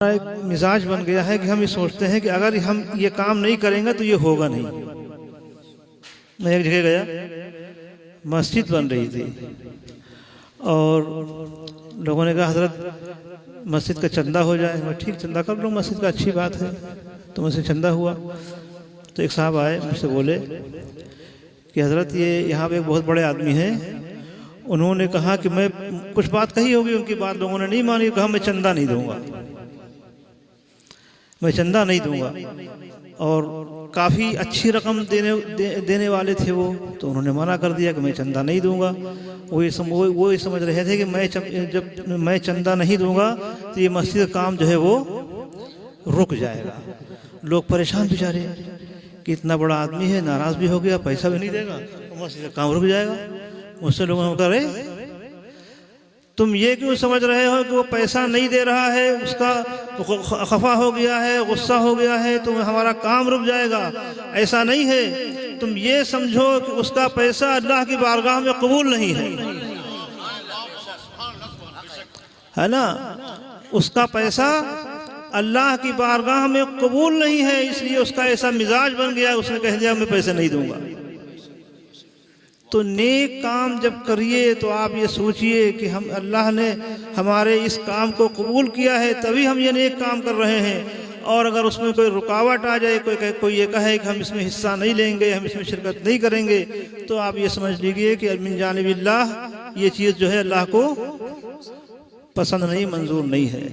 ایک مزاج بن گیا ہے کہ ہم یہ سوچتے ہیں کہ اگر ہم یہ کام نہیں کریں گے تو یہ ہوگا نہیں۔ میں ایک جگہ گیا، مسجد بن رہی تھی اور لوگوں نے کہا حضرت مسجد کا چندہ ہو جائے۔ میں ٹھیک چندہ کر لوں، مسجد کا اچھی بات ہے۔ تو مسجد چندہ ہوا تو ایک صاحب آئے مجھ سے بولے کہ حضرت یہ یہاں پہ ایک بہت بڑے آدمی ہیں، انہوں نے کہا کہ میں کچھ بات کہی ہوگی، ان کی بات لوگوں نے نہیں مانی، کہا میں چندہ نہیں دوں گا، میں چندہ نہیں دوں گا۔ اور کافی اچھی رقم دینے والے تھے وہ، تو انہوں نے منع کر دیا کہ میں چندہ نہیں دوں گا۔ وہ یہ سمجھ رہے تھے کہ جب میں چندہ نہیں دوں گا تو یہ مسجد کا کام جو ہے وہ رک جائے گا۔ لوگ پریشان بیچارے کہ اتنا بڑا آدمی ہے، ناراض بھی ہو گیا، پیسہ بھی نہیں دے گا، مسجد کا کام رک جائے گا۔ مجھ سے لوگوں نے کہا تم یہ کیوں سمجھ رہے ہو کہ وہ پیسہ نہیں دے رہا ہے، اس کا خفا ہو گیا ہے، غصہ ہو گیا ہے تو ہمارا کام رک جائے گا؟ ایسا نہیں ہے، تم یہ سمجھو کہ اس کا پیسہ اللہ کی بارگاہ میں قبول نہیں ہے نا، اس کا پیسہ اللہ کی بارگاہ میں قبول نہیں ہے، اس لیے اس کا ایسا مزاج بن گیا، اس نے کہہ دیا میں پیسے نہیں دوں گا۔ تو نیک کام جب کریے تو آپ یہ سوچئے کہ اللہ نے ہمارے اس کام کو قبول کیا ہے تبھی ہم یہ نیک کام کر رہے ہیں، اور اگر اس میں کوئی رکاوٹ آ جائے، کوئی یہ کہے کہ ہم اس میں حصہ نہیں لیں گے، ہم اس میں شرکت نہیں کریں گے، تو آپ یہ سمجھ لیجئے کہ من جانب اللہ یہ چیز جو ہے اللہ کو پسند نہیں، منظور نہیں ہے۔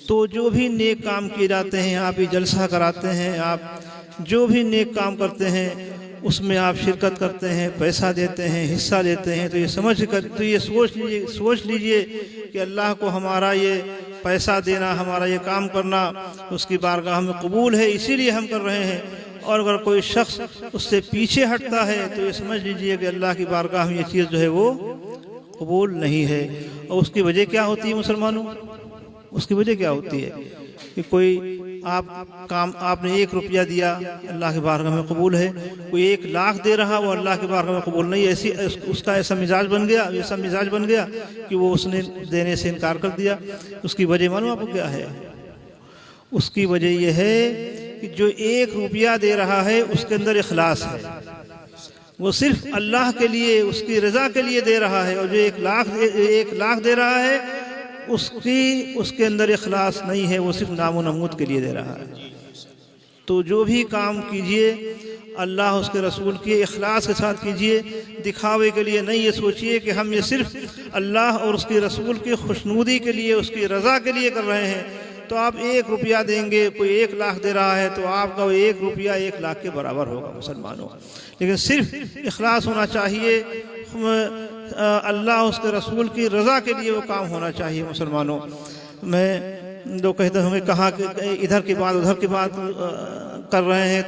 تو جو بھی نیک کام کیے جاتے ہیں، آپ یہ جلسہ کراتے ہیں، آپ جو بھی نیک کام کرتے ہیں اس میں آپ شرکت کرتے ہیں، پیسہ دیتے ہیں، حصہ دیتے ہیں، تو یہ سوچ لیجئے کہ اللہ کو ہمارا یہ پیسہ دینا، ہمارا یہ کام کرنا اس کی بارگاہ میں قبول ہے، اسی لیے ہم کر رہے ہیں۔ اور اگر کوئی شخص اس سے پیچھے ہٹتا ہے تو یہ سمجھ لیجئے کہ اللہ کی بارگاہ میں یہ چیز جو ہے وہ قبول نہیں ہے۔ اور اس کی وجہ کیا ہوتی ہے مسلمانوں؟ اس کی وجہ کیا ہوتی ہے کہ کوئی آپ نے 1 روپیہ دیا، اللہ کی بارگاہ میں قبول ہے، کوئی 1 لاکھ دے رہا وہ اللہ کی بارگاہ میں قبول نہیں ہے، اس کا ایسا مزاج بن گیا کہ وہ اس نے دینے سے انکار کر دیا۔ اس کی وجہ معلوم آپ کو کیا ہے؟ اس کی وجہ یہ ہے کہ جو 1 روپیہ دے رہا ہے اس کے اندر اخلاص ہے، وہ صرف اللہ کے لیے، اس کی رضا کے لیے دے رہا ہے، اور جو 1 لاکھ دے رہا ہے اس کے اندر اخلاص نہیں ہے، وہ صرف نام و نمود کے لیے دے رہا ہے۔ تو جو بھی کام کیجئے اللہ اس کے رسول کے اخلاص کے ساتھ کیجئے، دکھاوے کے لیے نہیں۔ یہ سوچئے کہ ہم یہ صرف اللہ اور اس کے رسول کی خوشنودی کے لیے، اس کی رضا کے لیے کر رہے ہیں۔ تو آپ 1 روپیہ دیں گے، کوئی 1 لاکھ دے رہا ہے تو آپ کا وہ 1 روپیہ 1 لاکھ کے برابر ہوگا مسلمانوں۔ لیکن صرف اخلاص ہونا چاہیے، اللہ اس کے رسول کی رضا کے لیے وہ کام ہونا چاہیے مسلمانوں۔ میں لوگ کہتے ہوں گے کہاں کہ ادھر کی بات ادھر کی بات کر رہے ہیں۔